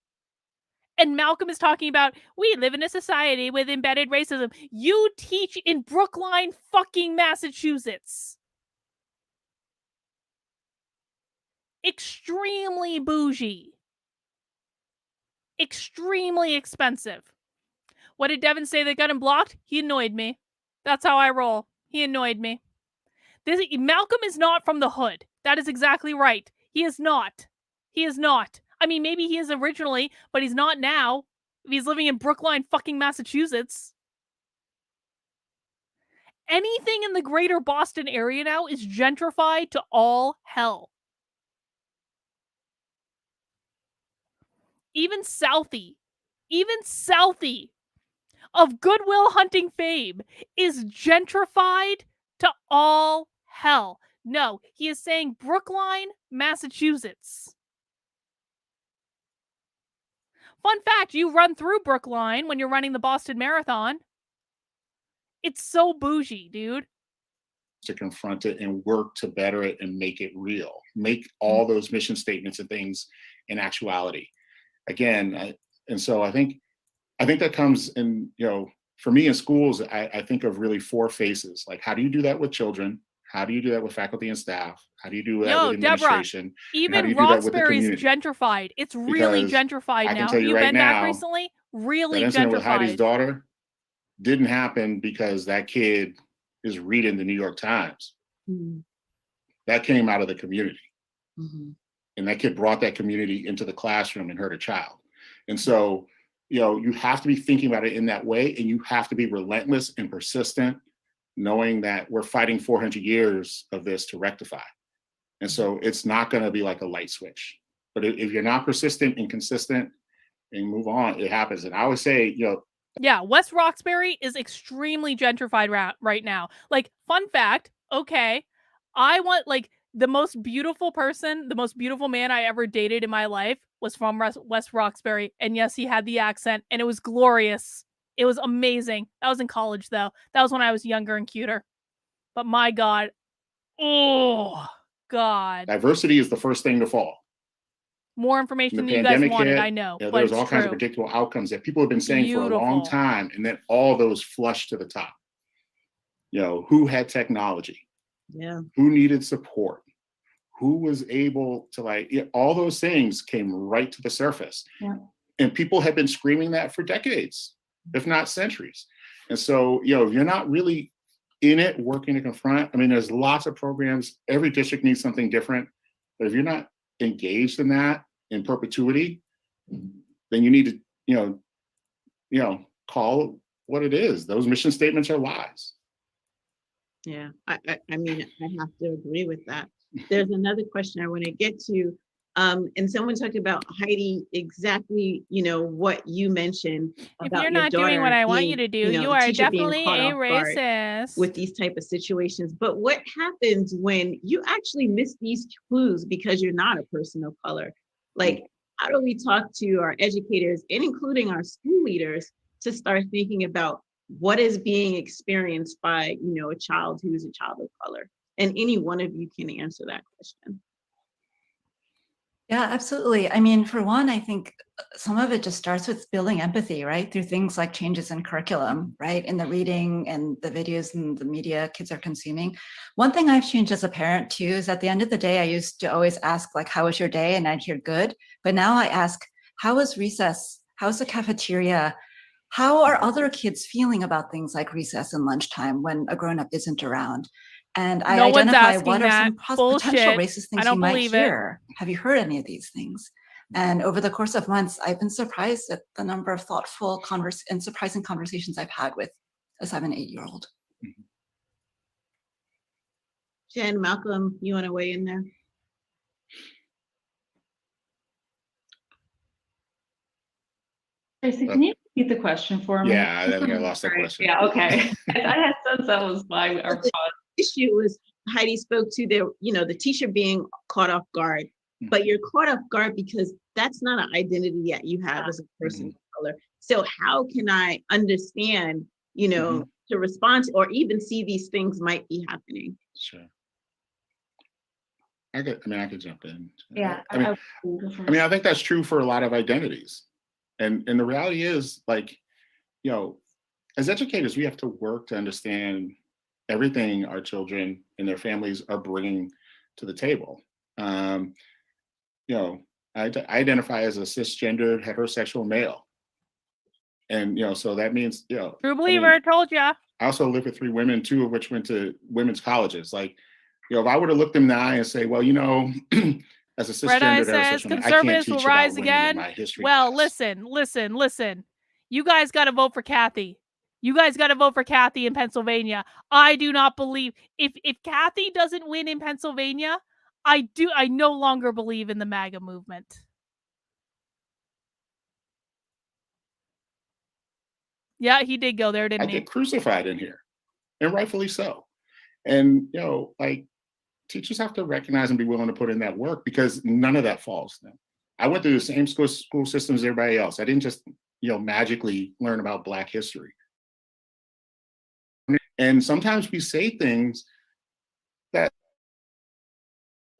And Malcolm is talking about, we live in a society with embedded racism. You teach in Brookline, fucking Massachusetts. Extremely bougie. Extremely expensive. What did Devin say that got him blocked? He annoyed me. That's how I roll. He annoyed me. Malcolm is not from the hood. That is exactly right. He is not. He is not. I mean, maybe he is originally, but he's not now. He's living in Brookline, fucking Massachusetts. Anything in the greater Boston area now is gentrified to all hell. even Southie of Goodwill Hunting fame is gentrified to all hell. No, he is saying Brookline, Massachusetts. Fun fact, you run through Brookline when you're running the Boston Marathon. It's so bougie, dude. To confront it and work to better it and make it real. Make all those mission statements and things in actuality. Again, and so I think that comes in, for me in schools, I think of really 4 phases. Like, how do you do that with children? How do you do that with faculty and staff? How do you do that with administration? Even Roxbury's gentrified. It's really gentrified I now. can tell you You've right been now, back recently? Really that incident with Heidi's gentrified. daughter didn't happen because that kid is reading the New York Times. That came out of the community. And that kid brought that community into the classroom and hurt a child. And so, you have to be thinking about it in that way, and you have to be relentless and persistent, knowing that we're fighting 400 years of this to rectify. And so it's not going to be like a light switch. But if you're not persistent and consistent and move on, it happens. And I always say, yeah, West Roxbury is extremely gentrified right now. Like, fun fact, okay, I want, like, the most beautiful man I ever dated in my life was from West Roxbury. And yes, he had the accent, and it was glorious. It was amazing. That was in college, though. That was when I was younger and cuter. But my God. Oh, God. Diversity is the first thing to fall. More information than you guys wanted, I know. Yeah, there's all kinds of predictable outcomes that people have been saying for a long time, and then all those flush to the top. Who had technology? Yeah. Who needed support? Who was able to all those things came right to the surface. Yeah. And people have been screaming that for decades, if not centuries. And so, if you're not really in it, working to confront, there's lots of programs. Every district needs something different. But if you're not engaged in that in perpetuity, then you need to, call what it is. Those mission statements are lies. Yeah, I have to agree with that. There's another question I want to get to. And someone talked about, Heidi, exactly, what you mentioned about if you're not doing what I want you to do, you are definitely a racist with these type of situations. But what happens when you actually miss these clues because you're not a person of color? Like, how do we talk to our educators and including our school leaders to start thinking about what is being experienced by, a child who is a child of color? And any one of you can answer that question. Yeah, absolutely. For one, I think some of it just starts with building empathy, right? Through things like changes in curriculum, right? In the reading and the videos and the media kids are consuming. One thing I've changed as a parent too is at the end of the day, I used to always ask, like, how was your day? And I'd hear good. But now I ask, how was recess? How's the cafeteria? How are other kids feeling about things like recess and lunchtime when a grown-up isn't around? And I identify what are some potential racist things you might hear. Have you heard any of these things? And over the course of months, I've been surprised at the number of thoughtful and surprising conversations I've had with a 7-8-year-old. Jen, Malcolm, you want to weigh in there? Tracy, can you repeat the question for me? Yeah, I think I lost that question. Yeah, okay. I had sense that was our issue was Heidi spoke to the teacher being caught off guard, but you're caught off guard because that's not an identity that you have as a person of color. So how can I understand, to respond to, or even see these things might be happening? Sure. I could jump in. Yeah. I think that's true for a lot of identities. And the reality is, as educators, we have to work to understand everything our children and their families are bringing to the table. I identify as a cisgendered heterosexual male. And, so that means, true believer, told ya. I also live with 3 women, 2 of which went to women's colleges. If I were to look them in the eye and say, well, as a cisgendered heterosexual man, conservatives will rise again. Well, listen. You guys got to vote for Kathy. You guys got to vote for Kathy in Pennsylvania. I do not believe if Kathy doesn't win in Pennsylvania, I no longer believe in the MAGA movement. Yeah, he did go there, I didn't he? get crucified in here, and rightfully so. And like teachers have to recognize and be willing to put in that work because none of that falls to them. I went through the same school system as everybody else. I didn't just magically learn about Black history. And sometimes we say things that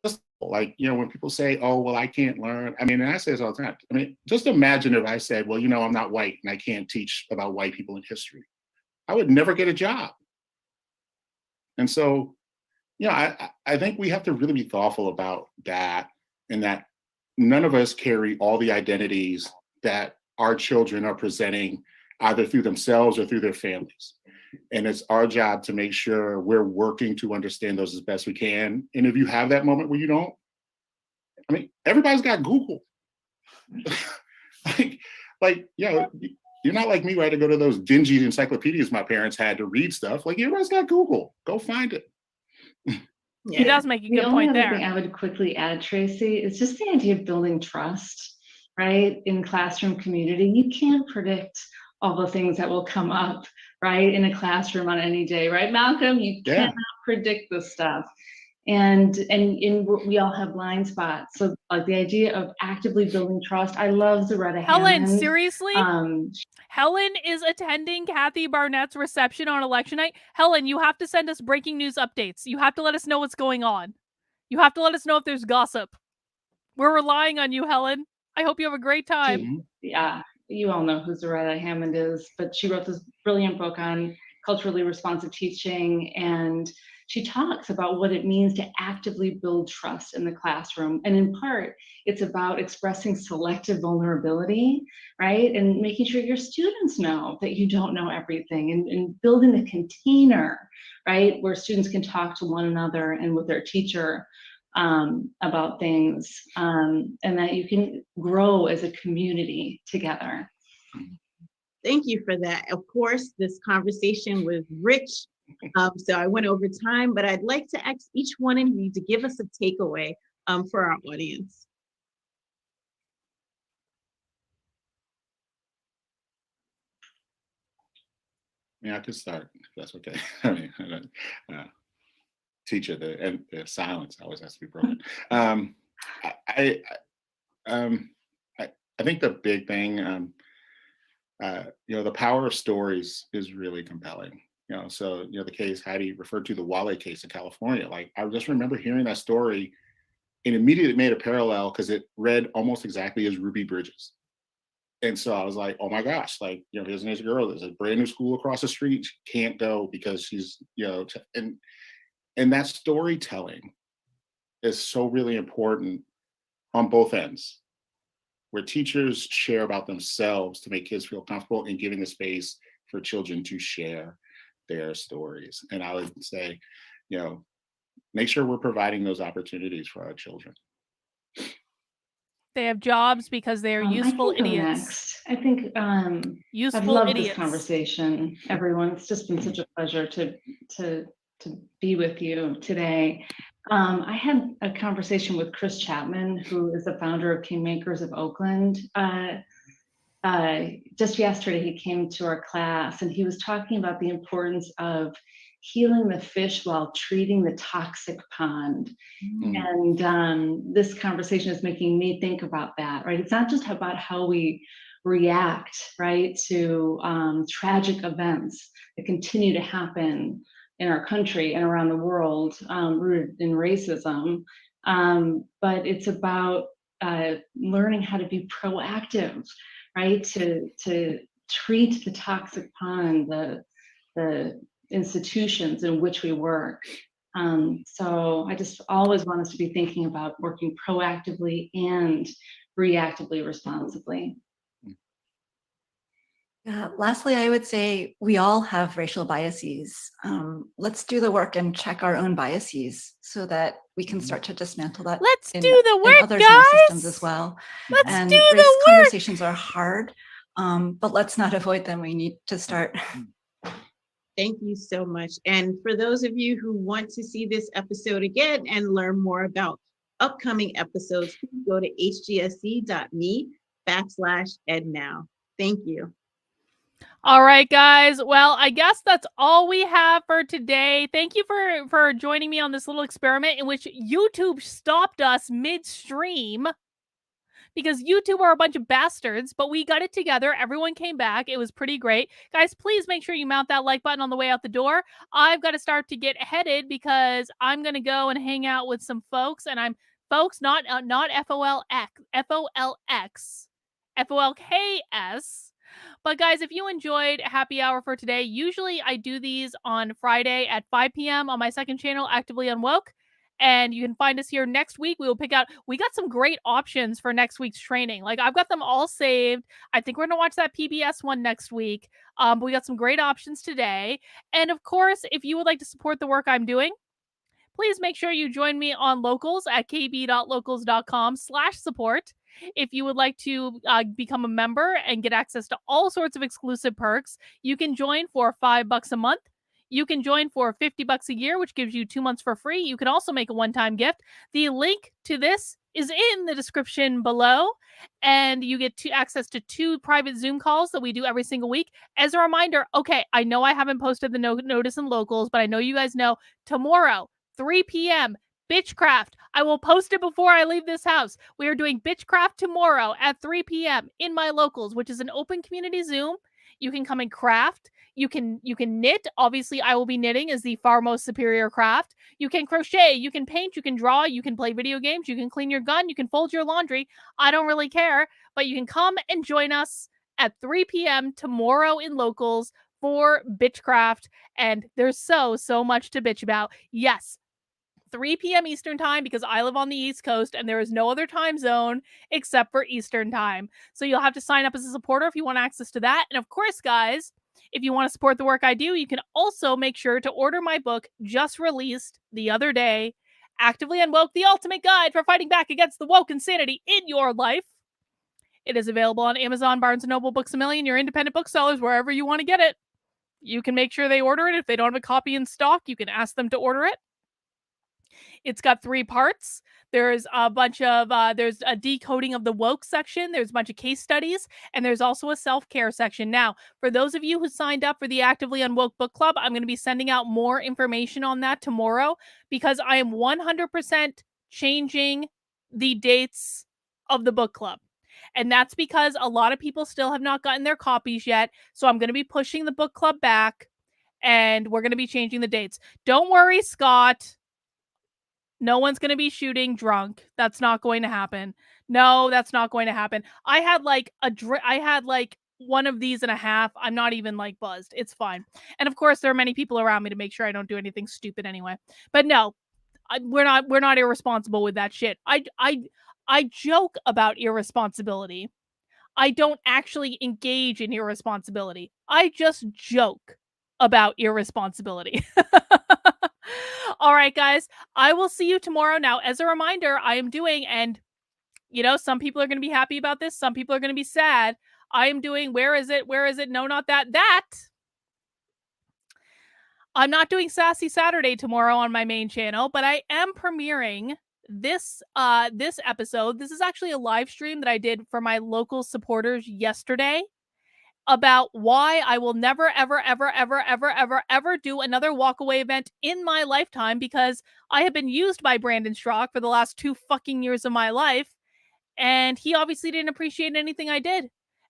just like, when people say, oh, well, I can't learn. I mean, and I say this all the time. I mean, just imagine if I said, well, I'm not white and I can't teach about white people in history. I would never get a job. And so, I think we have to really be thoughtful about that, and that none of us carry all the identities that our children are presenting either through themselves or through their families. And it's our job to make sure we're working to understand those as best we can. And if you have that moment where you don't, I mean, everybody's got Google. You're not like me, right, to go to those dingy encyclopedias my parents had to read stuff. Like, everybody's got Google. Go find it. He does make a good The only point other there. thing I would quickly add, Tracy, is just the idea of building trust, right, in classroom community. You can't predict all the things that will come up, right, in a classroom on any day, right, Malcolm? You cannot predict this stuff. And we all have blind spots. So like the idea of actively building trust. I love Zaretta Helen, Hammond. seriously? Helen is attending Kathy Barnett's reception on election night. Helen, you have to send us breaking news updates. You have to let us know what's going on. You have to let us know if there's gossip. We're relying on you, Helen. I hope you have a great time. Yeah, you all know who Zaretta Hammond is, but she wrote this brilliant book on culturally responsive teaching, and she talks about what it means to actively build trust in the classroom. And in part, it's about expressing selective vulnerability, right? And making sure your students know that you don't know everything, and building the container, right? Where students can talk to one another and with their teacher about things, and that you can grow as a community together. Thank you for that. Of course, this conversation was rich, so I went over time, but I'd like to ask each one of you to give us a takeaway for our audience. Yeah, I could start, if that's okay. I mean, teacher, the silence always has to be broken. I think the big thing, the power of stories is really compelling. So the case Heidi referred to, the Wale case in California. Like, I just remember hearing that story and immediately made a parallel because it read almost exactly as Ruby Bridges. And so I was like, oh my gosh, like, here's a girl, there's a brand new school across the street, she can't go because she's, and that storytelling is so really important on both ends, where teachers share about themselves to make kids feel comfortable, and giving the space for children to share their stories. And I would say, make sure we're providing those opportunities for our children. They have jobs because they are useful I can go idiots. Next. I think useful I've loved idiots. this conversation, everyone. It's just been such a pleasure to be with you today. I had a conversation with Chris Chapman, who is the founder of Kingmakers of Oakland. Just yesterday, he came to our class and he was talking about the importance of healing the fish while treating the toxic pond. And this conversation is making me think about that, right? It's not just about how we react, right, to tragic events that continue to happen in our country and around the world, rooted in racism, but it's about learning how to be proactive, right, to treat the toxic pond, the institutions in which we work. So I just always want us to be thinking about working proactively and reactively responsibly. Lastly, I would say we all have racial biases. Let's do the work and check our own biases so that we can start to dismantle that. Let's do the work, in others guys. In our systems as well. Let's and do race the work. Conversations are hard, but let's not avoid them. We need to start. Thank you so much. And for those of you who want to see this episode again and learn more about upcoming episodes, please go to hgsc.me/ednow. Thank you. All right, guys. Well, I guess that's all we have for today. Thank you for joining me on this little experiment in which YouTube stopped us midstream because YouTube are a bunch of bastards, but we got it together. Everyone came back. It was pretty great. Guys, please make sure you mount that like button on the way out the door. I've got to start to get headed because I'm going to go and hang out with some folks, and I'm folks, not FOLX, FOLX, FOLKS. But guys, if you enjoyed Happy Hour for today, usually I do these on Friday at 5 p.m. on my second channel, Actively Unwoke. And you can find us here next week. We got some great options for next week's training. Like, I've got them all saved. I think we're going to watch that PBS one next week. But we got some great options today. And of course, if you would like to support the work I'm doing, please make sure you join me on Locals at kb.locals.com/support. If you would like to become a member and get access to all sorts of exclusive perks, you can join for $5 a month. You can join for $50 a year, which gives you 2 months for free. You can also make a one-time gift. The link to this is in the description below, and you get access to 2 private Zoom calls that we do every single week. As a reminder, okay, I know I haven't posted the notice in Locals, but I know you guys know tomorrow, 3 p.m., Bitchcraft. I will post it before I leave this house. We are doing Bitchcraft tomorrow at 3 p.m. in my Locals, which is an open community Zoom. You can come and craft. You can knit. Obviously, I will be knitting as the far most superior craft. You can crochet. You can paint. You can draw. You can play video games. You can clean your gun. You can fold your laundry. I don't really care. But you can come and join us at 3 p.m. tomorrow in Locals for Bitchcraft. And there's so much to bitch about. Yes, 3 p.m. Eastern time, because I live on the East Coast and there is no other time zone except for Eastern time. So you'll have to sign up as a supporter if you want access to that. And of course, guys, if you want to support the work I do, you can also make sure to order my book just released the other day, Actively Unwoke, the ultimate guide for fighting back against the woke insanity in your life. It is available on Amazon, Barnes & Noble, Books A Million, your independent booksellers, wherever you want to get it. You can make sure they order it. If they don't have a copy in stock, you can ask them to order it. It's got 3 parts. There's a bunch of, there's a decoding of the woke section. There's a bunch of case studies, and there's also a self-care section. Now, for those of you who signed up for the Actively Unwoke Book Club, I'm going to be sending out more information on that tomorrow because I am 100% changing the dates of the book club. And that's because a lot of people still have not gotten their copies yet. So I'm going to be pushing the book club back, and we're going to be changing the dates. Don't worry, Scott. No one's going to be shooting drunk. That's not going to happen. No, that's not going to happen. I had like one of these and a half. I'm not even like buzzed. It's fine. And of course, there are many people around me to make sure I don't do anything stupid anyway. But no, we're not irresponsible with that shit. I joke about irresponsibility. I don't actually engage in irresponsibility. I just joke about irresponsibility. All right, guys, I will see you tomorrow. Now, as a reminder, I am doing, and some people are going to be happy about this. Some people are going to be sad. I am doing, where is it? No, not that. I'm not doing Sassy Saturday tomorrow on my main channel, but I am premiering this episode. This is actually a live stream that I did for my local supporters yesterday about why I will never, ever, ever, ever, ever, ever, ever do another walkaway event in my lifetime because I have been used by Brandon Strzok for the last 2 fucking years of my life, and he obviously didn't appreciate anything I did.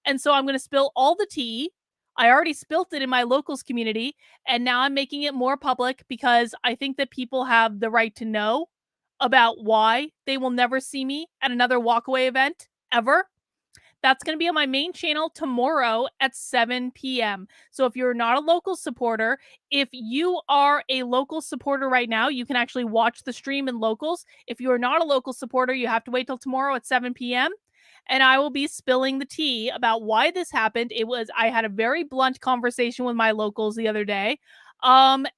And so I'm going to spill all the tea. I already spilt it in my locals community, and now I'm making it more public because I think that people have the right to know about why they will never see me at another walkaway event ever. That's going to be on my main channel tomorrow at 7 p.m. So if you're not a local supporter, if you are a local supporter right now, you can actually watch the stream in locals. If you are not a local supporter, you have to wait till tomorrow at 7 p.m. And I will be spilling the tea about why this happened. I had a very blunt conversation with my locals the other day. And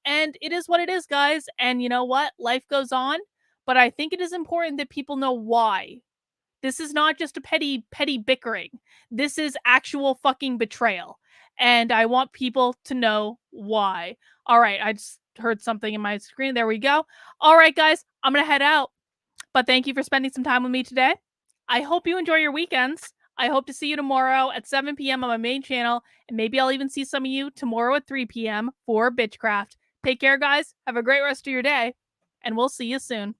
it is what it is, guys. And you know what? Life goes on. But I think it is important that people know why. This is not just a petty bickering. This is actual fucking betrayal. And I want people to know why. All right, I just heard something in my screen. There we go. All right, guys, I'm going to head out. But thank you for spending some time with me today. I hope you enjoy your weekends. I hope to see you tomorrow at 7 p.m. on my main channel, and maybe I'll even see some of you tomorrow at 3 p.m. for Bitchcraft. Take care, guys. Have a great rest of your day, and we'll see you soon.